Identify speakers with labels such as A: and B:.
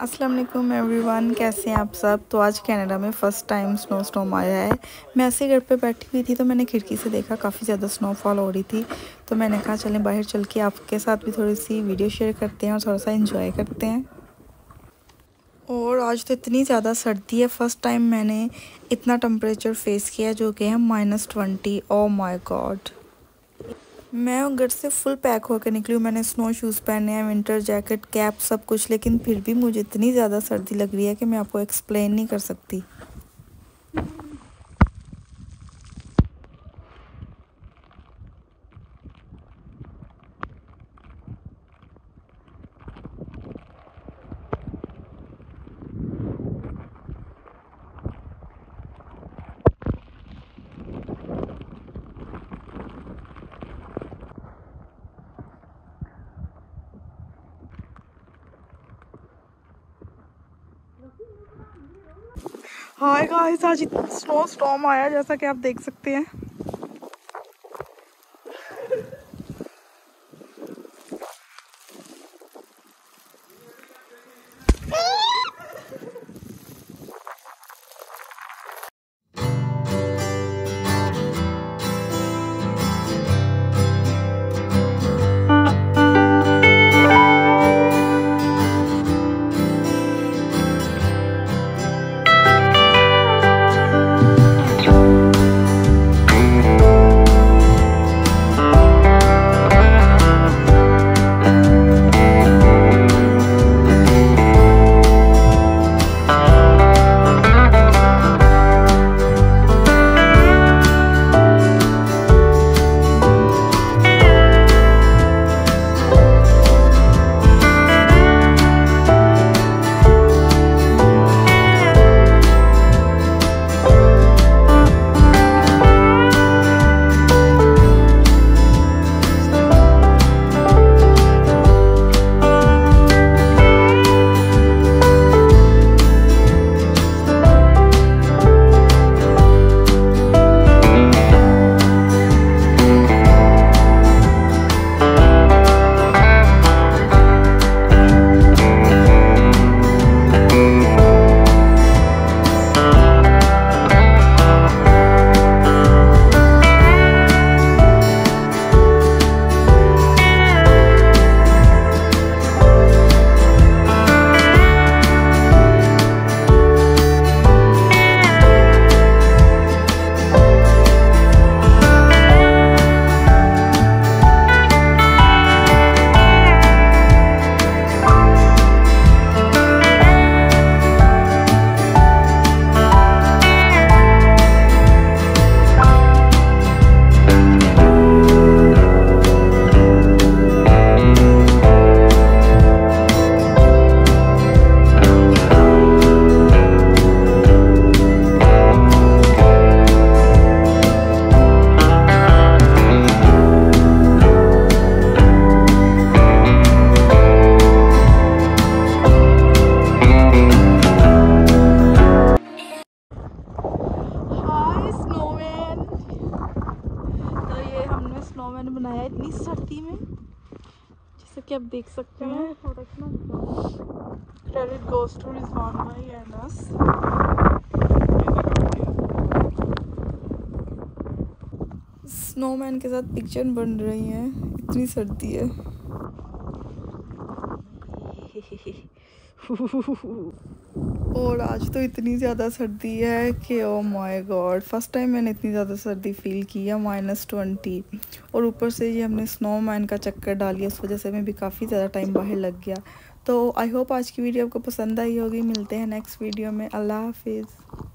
A: अस्सलाम वालेकुम एवरीवन, कैसे हैं आप सब। तो आज कनाडा में फ़र्स्ट टाइम स्नो स्टॉर्म आया है। मैं ऐसे घर पे बैठी हुई थी तो मैंने खिड़की से देखा काफ़ी ज़्यादा स्नोफॉल हो रही थी। तो मैंने कहा चलें बाहर चल के आपके साथ भी थोड़ी सी वीडियो शेयर करते हैं और थोड़ा सा इंजॉय करते हैं। और आज तो इतनी ज़्यादा सर्दी है, फ़र्स्ट टाइम मैंने इतना टेम्परेचर फेस किया जो कि है -20। Oh my God. मैं घर से फुल पैक होकर निकली हूँ। मैंने स्नो शूज़ पहने हैं, विंटर जैकेट, कैप, सब कुछ, लेकिन फिर भी मुझे इतनी ज़्यादा सर्दी लग रही है कि मैं आपको एक्सप्लेन नहीं कर सकती। हाय गाइस, आज स्नो स्टॉर्म आया जैसा कि आप देख सकते हैं। स्नोमैन बनाया इतनी सर्दी में, जैसे कि आप देख सकते हैं। क्रेडिट गोज़ टू रिजवान भाई एंड अस। स्नोमैन के साथ पिक्चर बन रही हैं, इतनी सर्दी है। और आज तो इतनी ज़्यादा सर्दी है कि oh my God, first time मैंने इतनी ज़्यादा सर्दी फील की है, -20। और ऊपर से ये हमने स्नोमैन का चक्कर डालिया, इस वजह से हमें भी काफ़ी ज़्यादा टाइम बाहर लग गया। तो आई होप आज की वीडियो आपको पसंद आई होगी। मिलते हैं नेक्स्ट वीडियो में। अल्लाह हाफिज़।